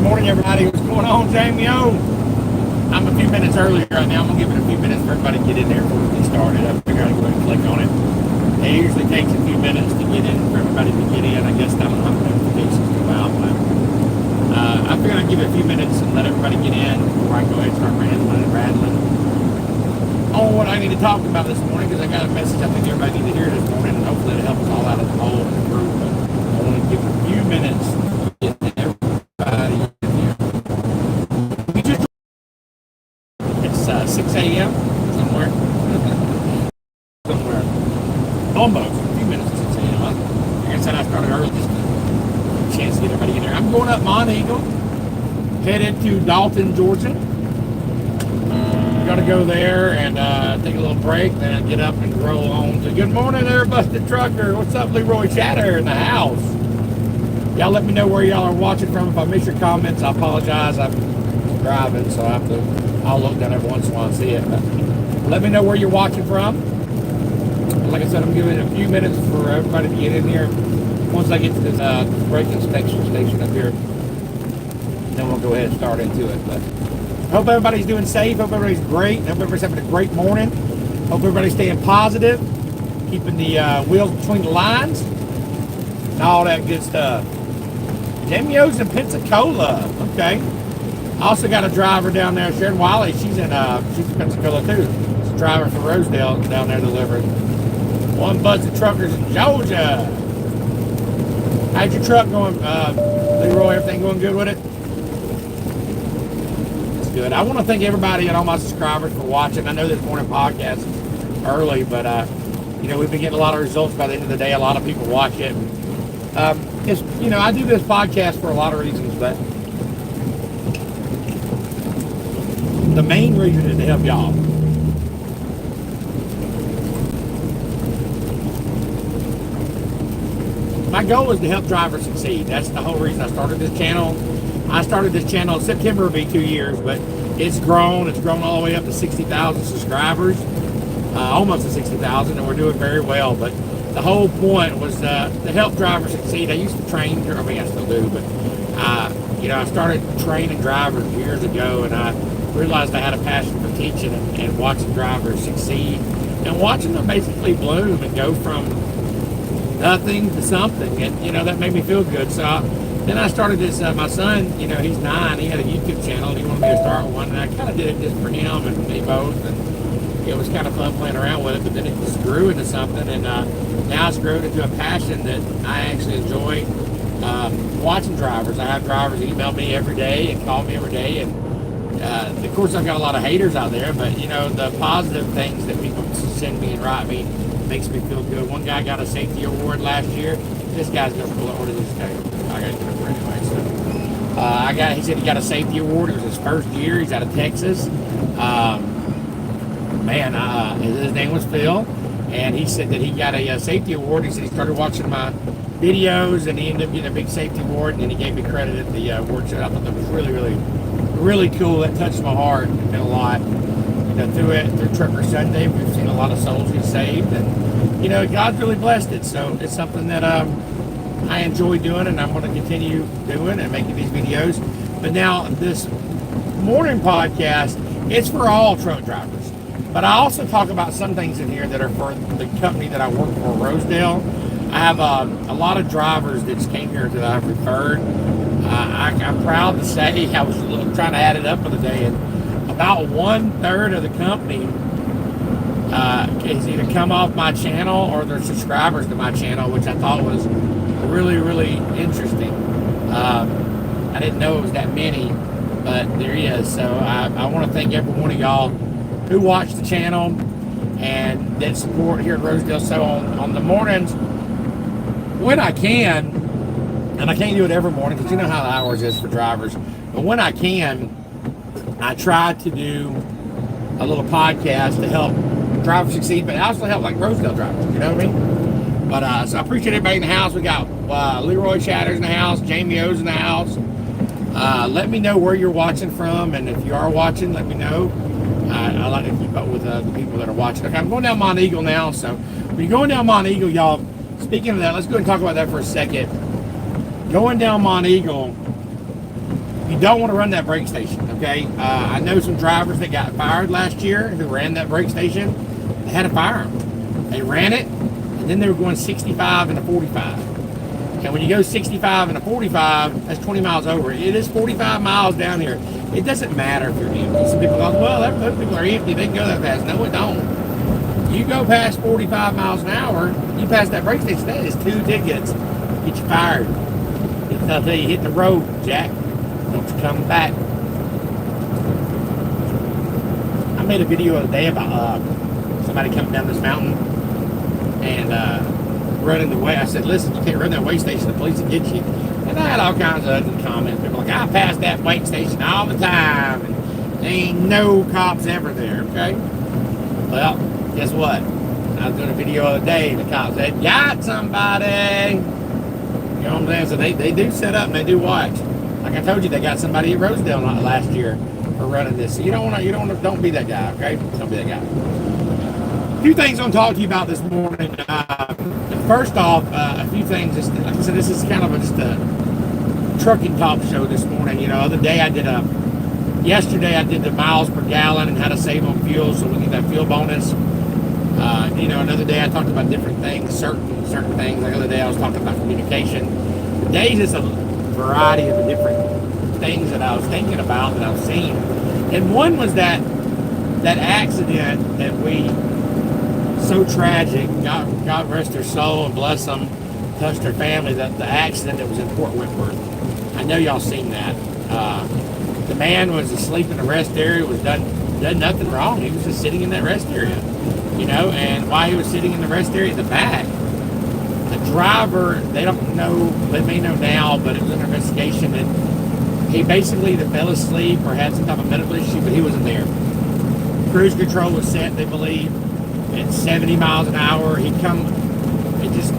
morning, everybody. What's going on, Jamie? I'm a few minutes early right now. I'm going to give it a few minutes for everybody to get in there before we get started. I figured I'd go ahead and click on it. It usually takes a few minutes to get in for everybody to get in. I guess I don't know how notifications go out, but I figured I'd give it a few minutes and let everybody get in before I go ahead and start rambling and rattling on what I need to talk about this morning, because I got a message I think everybody needs to hear this morning, and hopefully it'll help us all out of the hole and the group. But I want to give it a few minutes to get everybody in here. We just, it's 6 a.m. somewhere. Somewhere. Almost. A few minutes to 6 a.m. Like I said, I started early just to chance to get everybody in there. I'm going up Mont Eagle, headed to Dalton, Georgia. Got to go there and take a little break, then get up and roll on to good morning there, Busted Trucker. What's up, Leroy Chatter in the house? Y'all let me know where y'all are watching from. If I miss your comments, I apologize. I'm driving, so I'll look down every once in a while and see it. But let me know where you're watching from. Like I said, I'm giving it a few minutes for everybody to get in here. Once I get to this brake inspection station up here, then we'll go ahead and start into it. But hope everybody's doing safe. Hope everybody's great. Hope everybody's having a great morning. Hope everybody's staying positive, keeping the wheels between the lines, and all that good stuff. Jamio's in Pensacola. Okay. I also got a driver down there, Sharon Wiley. She's in Pensacola too. She's a driver for Rosedale down there delivering. One Busted Truckers in Georgia. How's your truck going, Leroy? Everything going good with it? Good. I want to thank everybody and all my subscribers for watching. I know this morning podcast is early, but we've been getting a lot of results by the end of the day. A lot of people watch it. I do this podcast for a lot of reasons, but the main reason is to help y'all. My goal is to help drivers succeed. That's the whole reason I started this channel. I started this channel in September, it'll be 2 years, but it's grown. It's grown all the way up to 60,000 subscribers, almost to 60,000, and we're doing very well. But the whole point was to help drivers succeed. I used to train, I still do, but I started training drivers years ago, and I realized I had a passion for teaching and watching drivers succeed and watching them basically bloom and go from nothing to something, and that made me feel good. So then I started this, my son, he's 9, he had a YouTube channel, and he wanted me to start one, and I kind of did it just for him and me both, and it was kind of fun playing around with it, but then it just grew into something, and now it's grown into a passion that I actually enjoy watching drivers. I have drivers email me every day and call me every day, and of course I've got a lot of haters out there, but the positive things that people send me and write me makes me feel good. One guy got a safety award last year. This guy's going to pull it. What is this guy? I got to get over anyway. So, he said he got a safety award. It was his first year. He's out of Texas. His name was Phil, and he said that he got a safety award. He said he started watching my videos, and he ended up getting a big safety award, and then he gave me credit at the award show. I thought that was really, really, really cool. That touched my heart. It meant a lot. Through Trucker Sunday, we've seen a lot of souls get saved, and God's really blessed it. So it's something that I enjoy doing, and I'm going to continue doing and making these videos. But now this morning podcast, it's for all truck drivers. But I also talk about some things in here that are for the company that I work for, Rosedale. I have a lot of drivers that came here that I've referred. I'm proud to say, I was trying to add it up for the day, and about 1/3 of the company is either come off my channel or they're subscribers to my channel, which I thought was really, really interesting. I didn't know it was that many, but there is. So I want to thank every one of y'all who watch the channel and that support here at Rosedale. So on the mornings, when I can, and I can't do it every morning because you know how the hours is for drivers, but when I can, I try to do a little podcast to help drivers succeed, but I also help like Rosedale drivers, you know what I mean? But so I appreciate everybody in the house. We got Leroy Chatters in the house, Jamie O's in the house. Let me know where you're watching from, and if you are watching, let me know. I like to keep up with the people that are watching. Okay, I'm going down Mont Eagle now, so when you're going down Mont Eagle, y'all, speaking of that, let's go ahead and talk about that for a second. Going down Mont Eagle, You don't want to run that brake station, okay? I know some drivers that got fired last year who ran that brake station. They had to fire them. They ran it, and then they were going 65 and a 45. And when you go 65 and a 45, that's 20 miles over. It is 45 miles down here. It doesn't matter if you're empty. Some people go, well, those people are empty. They can go that fast. No, it don't. You go past 45 miles an hour, you pass that brake station, that is 2 tickets. Get you fired. I'll tell you, hit the road, Jack. Don't you come back. I made a video the other day about somebody coming down this mountain and running the way. I said, listen, you can't run that way station. The police will get you. And I had all kinds of ugly comments. People like, I pass that way station all the time. And there ain't no cops ever there, okay? Well, guess what? I was doing a video the other day, and the cops said, got somebody. You know what I'm saying? So they do set up and they do watch. Like I told you, they got somebody at Rosedale last year for running this. So don't be that guy, okay? Don't be that guy. A few things I'm talking to you about this morning. First off, a few things. Like I said, this is kind of just a trucking talk show this morning. You know, the other day yesterday I did the miles per gallon and how to save on fuel so we get that fuel bonus. You know, another day I talked about different things, certain things. Like the other day I was talking about communication. Today's just a variety of the different things that I was thinking about that I've seen. And one was that accident that so tragic, God rest their soul and bless them, touched their family, the accident that was in Fort Whitworth. I know y'all seen that. The man was asleep in the rest area, was done nothing wrong. He was just sitting in that rest area, you know, and while he was sitting in the rest area at the back, the driver, they don't know, they may know now, but it was an investigation that he basically either fell asleep or had some type of medical issue, but he wasn't there. Cruise control was set, they believe, at 70 miles an hour. It just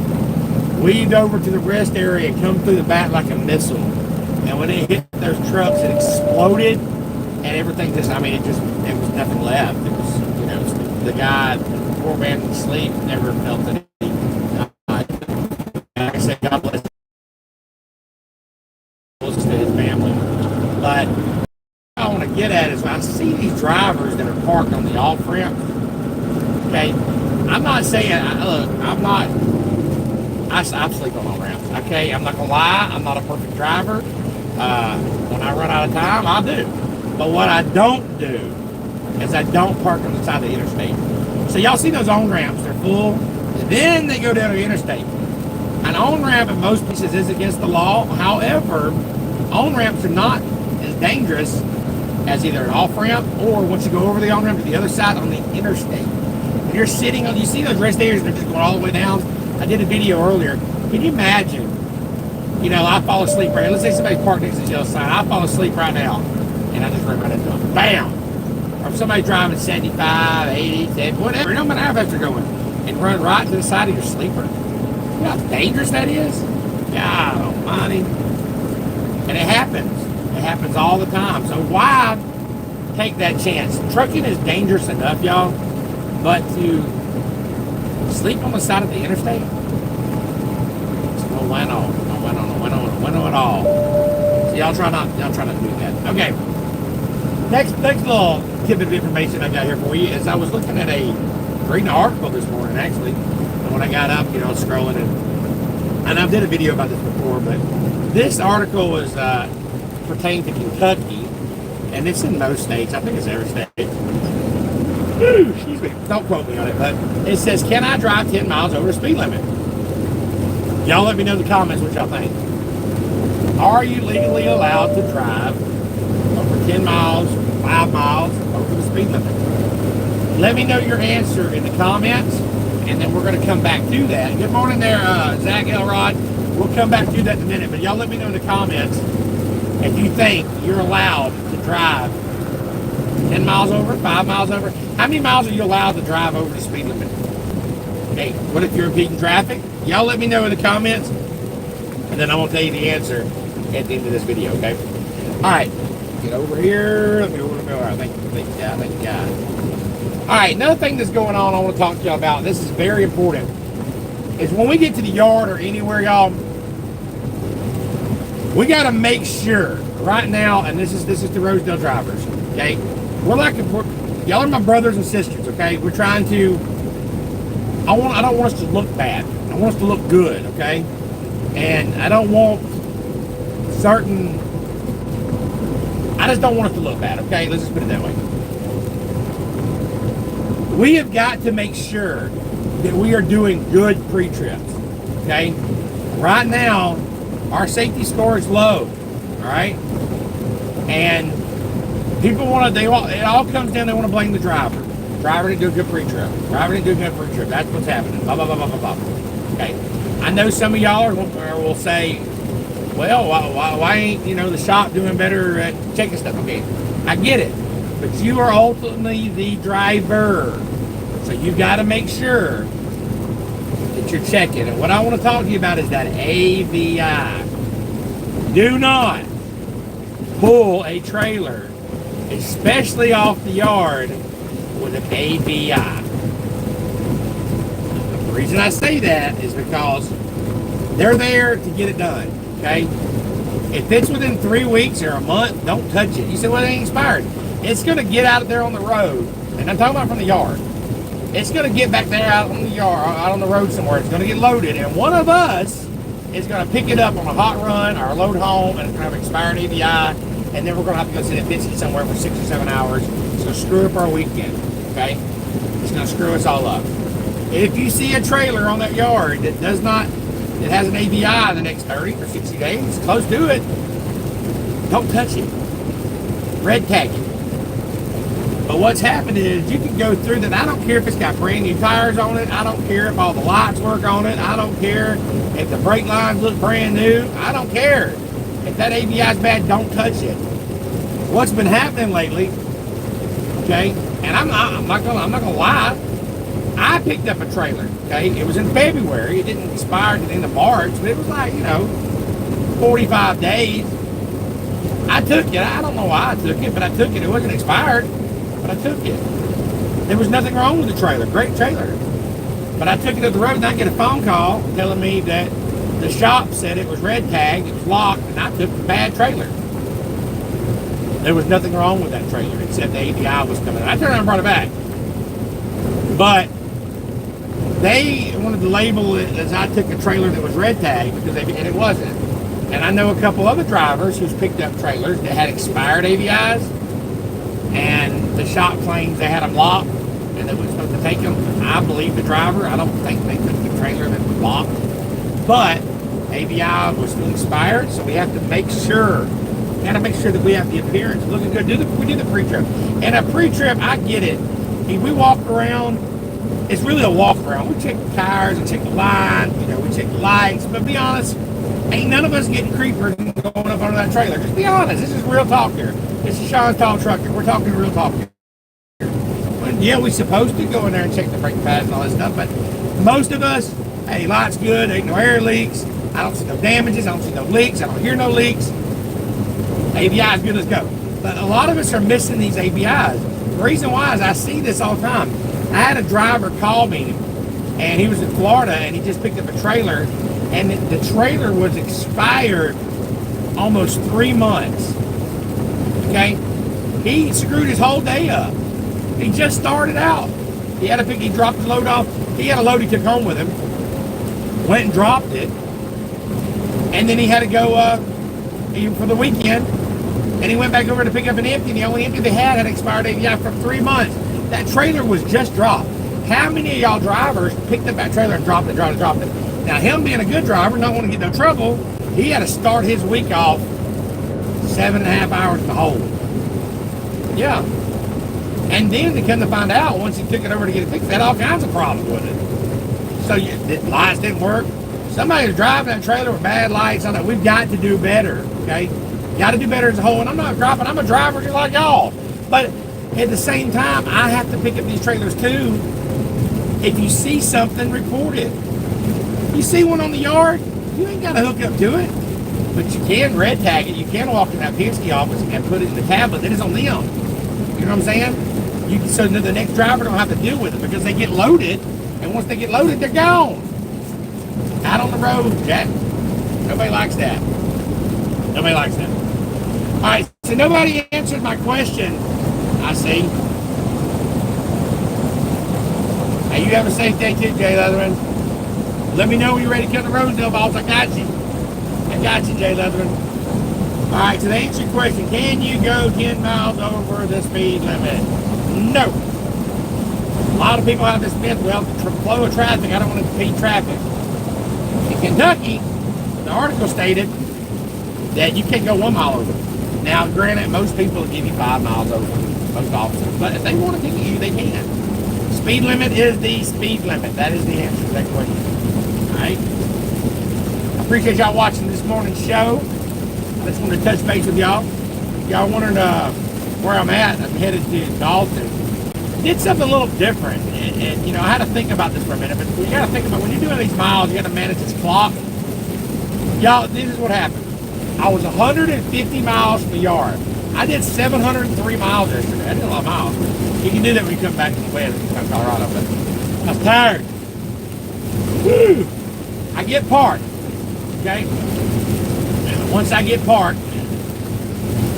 weaved over to the rest area and come through the back like a missile. And when it hit those trucks, it exploded, and everything there was nothing left. It was, you know, the guy, the poor man in sleep, never felt anything. Like I said, God bless to his family. But what I want to get at is when I see these drivers that are parked on the off ramp. Okay, I'm not saying, I sleep on ramps. Okay, I'm not gonna lie, I'm not a perfect driver. When I run out of time, I'll do. But what I don't do is I don't park on the side of the interstate. So y'all see those on-ramps, they're full, and then they go down to the interstate. An on-ramp in most places is against the law. However, on-ramps are not as dangerous as either an off-ramp or once you go over the on-ramp to the other side on the interstate. When you're sitting on, you see those rest areas, they're just going all the way down. I did a video earlier. Can you imagine? You know, I fall asleep right. Let's say somebody's parked next to the yellow sign. I fall asleep right now, and I just run right into them. Bam! Or if somebody's driving 75, 80, 70, whatever, no matter how fast they're going, and run right to the side of your sleeper. You know how dangerous that is? God almighty. And it happens. It happens all the time. So why take that chance? Trucking is dangerous enough, y'all, but to sleep on the side of the interstate? It's no bueno at all. So y'all try not to do that. Okay. Next little tidbit of information I got here for you is I was looking at reading an article this morning actually. And when I got up, you know, scrolling and I did a video about this before, but this article was pertained to Kentucky, and it's in most states. I think it's every state. Excuse me. Don't quote me on it, but it says, "Can I drive 10 miles over the speed limit?" Y'all let me know in the comments what y'all think. Are you legally allowed to drive over 10 miles, 5 miles over the speed limit? Let me know your answer in the comments, and then we're going to come back to that. Good morning there, Zach Elrod. We'll come back to that in a minute, but y'all let me know in the comments if you think you're allowed to drive 10 miles over, 5 miles over. How many miles are you allowed to drive over the speed limit? Okay, what if you're impeding traffic? Y'all let me know in the comments, and then I'm going to tell you the answer at the end of this video, okay? All right, get over here. Let me go. All right, thank God. All right, another thing that's going on I want to talk to y'all about, this is very important, is when we get to the yard or anywhere, y'all, We got to make sure right now, and this is the Rosedale drivers, okay? Y'all are my brothers and sisters, okay? We're trying to. I don't want us to look bad. I want us to look good, okay? And I don't want certain. I just don't want us to look bad, okay? Let's just put it that way. We have got to make sure that we are doing good pre-trips, okay? Right now, our safety score is low, all right? And people it all comes down, they want to blame the driver. Driver didn't do a good pre-trip. Driver didn't do a good pre-trip. That's what's happening. Blah, blah, blah, blah, blah, blah. Okay? I know some of y'all will say, well, why ain't, the shop doing better at checking stuff? Okay, I get it. But you are ultimately the driver. So you've got to make sure that you're checking. And what I want to talk to you about is that AVI. Do not pull a trailer, especially off the yard, with an AVI. The reason I say that is because they're there to get it done, okay? If it's within 3 weeks or a month, don't touch it. You say, well, it ain't expired. It's going to get out there on the road, and I'm talking about from the yard. It's going to get back there out on the yard, out on the road somewhere. It's going to get loaded, and one of us is going to pick it up on a hot run or load home, and it's going to have expired AVI, and then we're going to have to go sit at Bitsy somewhere for 6 or 7 hours. It's going to screw up our weekend, okay? It's going to screw us all up. If you see a trailer on that yard that has an AVI in the next 30 or 60 days, close to it, don't touch it. Red tag it. But what's happened is you can go through that. I don't care if it's got brand new tires on it. I don't care if all the lights work on it. I don't care if the brake lines look brand new. I don't care. If that AVI is bad, don't touch it. What's been happening lately, okay, and I'm not gonna lie, I picked up a trailer, okay, it was in February, it didn't expire at the end of March, but it was like, 45 days. I took it. I don't know why I took it, but I took it. It wasn't expired, but I took it. There was nothing wrong with the trailer. Great trailer. But I took it to the road and I get a phone call telling me that the shop said it was red tagged, it was locked, and I took the bad trailer. There was nothing wrong with that trailer except the AVI was coming. I turned around and brought it back. But they wanted to label it as I took a trailer that was red tagged and it wasn't. And I know a couple other drivers who's picked up trailers that had expired AVIs, and the shop claims they had them locked and they were supposed to take them. I believe the driver. I don't think they took the trailer that was locked, but AVI was still expired, so we have to make sure. We got to make sure that we have the appearance of looking good. We do the pre-trip, and a pre-trip, I get it. If we walk around, it's really a walk around. We check the tires and check the lines, we check the lights. But be honest, ain't none of us getting creepers and going up under that trailer. Just be honest. This is real talk here. This is Shawn's Tall Trucker. We're talking real talk here. But yeah, we're supposed to go in there and check the brake pads and all that stuff. But most of us, hey, light's good. Ain't no air leaks. I don't see no damages. I don't see no leaks. I don't hear no leaks. AVI is good. Let's go. But a lot of us are missing these AVIs. The reason why is I see this all the time. I had a driver call me, and he was in Florida, and he just picked up a trailer, and the trailer was expired almost 3 months. Okay? He screwed his whole day up. He just started out. He dropped his load off. He had a load he took home with him, went and dropped it, and then he had to go for the weekend, and he went back over to pick up an empty, and the only empty they had expired AVI for 3 months. That trailer was just dropped. How many of y'all drivers picked up that trailer and dropped it? Now, him being a good driver, not wanting to get no trouble, he had to start his week off 7.5 hours in the hole. Yeah. And then to come to find out, once he took it over to get it fixed, they had all kinds of problems with it. So the lights didn't work. Somebody was driving that trailer with bad lights on it. We've got to do better, okay? Got to do better as a whole. And I'm not dropping. I'm a driver just like y'all. But at the same time, I have to pick up these trailers too. If you see something, report it. You see one on the yard, you ain't got to hook up to it. But you can red tag it. You can walk in that Penske office and put it in the tablet. Then it's on them. You know what I'm saying? So the next driver don't have to deal with it because they get loaded. And once they get loaded, they're gone. Out on the road, Jack. Nobody likes that. Nobody likes that. All right, so nobody answered my question. I see. Hey, you have a safe day too, Jay Leatherman. Let me know when you're ready to cut the Rosedale balls. I got you. I got you, Jay Leatherman. All right, so to answer your question, can you go 10 miles over the speed limit? No. A lot of people have this myth, well, the flow of traffic, I don't want to impede traffic. In Kentucky, the article stated that you can't go 1 mile over. Now, granted, most people will give you 5 miles over, most officers, but if they want to ticket you, they can. Speed limit is the speed limit. That is the answer to that question. All right? I appreciate y'all watching this morning's show. I just wanted to touch base with y'all. Y'all wondering where I'm at. I'm headed to Dalton. Did something a little different, and you know, I had to think about this for a minute, but you got to think about when you're doing these miles, you got to manage this clock. Y'all, this is what happened. I was 150 miles from the yard. I did 703 miles yesterday. I did a lot of miles. You can do that when you come back from the West, from Colorado, but I was tired. Woo! I get parked, okay? And once I get parked, I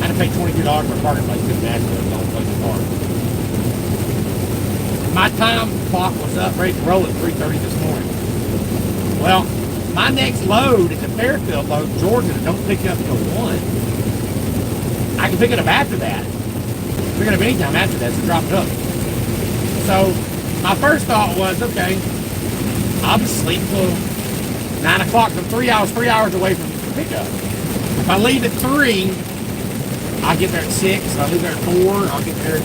had to pay $22 for a parking place in Nashville. It's the only place to park. My time clock was up, ready to roll at 3:30 this morning. Well, my next load is a Fairfield load, Georgia, that don't pick up till 1. I can pick it up after that. Pick it up anytime after that, so drop it up. So, my first thought was, okay, I'll just sleep till 9 o'clock. I'm 3 hours away from the pickup. If I leave at 3, I'll get there at 6. If I leave there at 4, I'll get there at,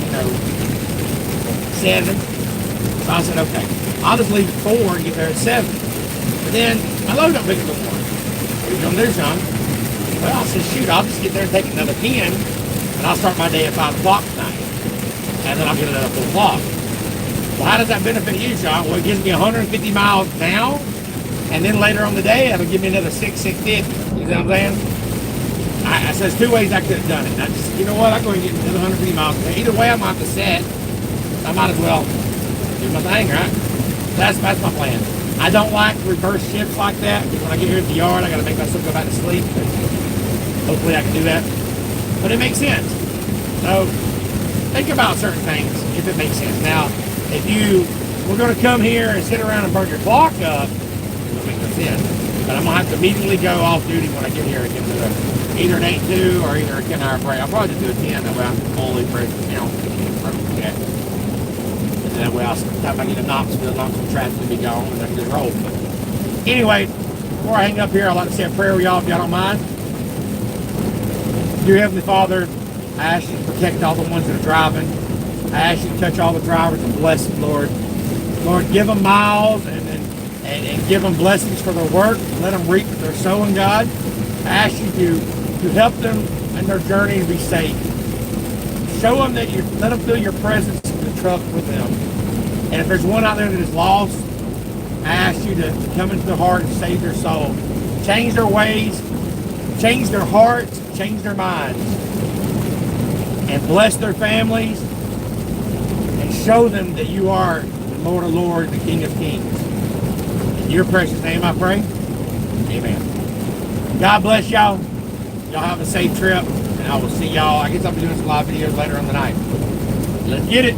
7. So I said, okay, I'll just leave at 4 and get there at 7. But then my load don't pick up at 1. What are you going to do, Shawn? Well, I said, shoot, I'll just get there and take another 10, and I'll start my day at 5 o'clock tonight. And then I'll get it at 4 o'clock. Well, how does that benefit you, Shawn? Well, it gives me 150 miles now, and then later on the day, it'll give me another 650. You know what I'm saying? I said, there's 2 ways I could have done it. And I just, you know what, I'm going to get another 150 miles. Either way, I'm going to have to set. I might as well do my thing, right? That's my plan. I don't like reverse shifts like that. When I get here at the yard, I got to make myself go back to sleep. Hopefully I can do that. But it makes sense. So think about certain things if it makes sense. Now, if we're going to come here and sit around and burn your clock up, it will make no sense. But I'm going to have to immediately go off duty when I get here and get to either an 8-2 or either a 10-hour break. I'll probably just do a 10. That way I'm fully fresh to town. And that way I'll stop by getting Knoxville traffic to be gone and I can just roll. But anyway, before I hang up here, I'd like to say a prayer with y'all if y'all don't mind. Dear Heavenly Father, I ask you to protect all the ones that are driving. I ask you to touch all the drivers and bless them, Lord. Lord, give them miles and give them blessings for their work. Let them reap what they're sowing, God. I ask you to help them in their journey to be safe. Show them that let them feel your presence in the truck with them. And if there's one out there that is lost, I ask you to come into their heart and save their soul. Change their ways, change their hearts, change their minds. And bless their families and show them that you are the Lord of Lords, the King of Kings. In your precious name I pray. Amen. God bless y'all. Y'all have a safe trip. And I will see y'all. I guess I'll be doing some live videos later on the night. Let's get it.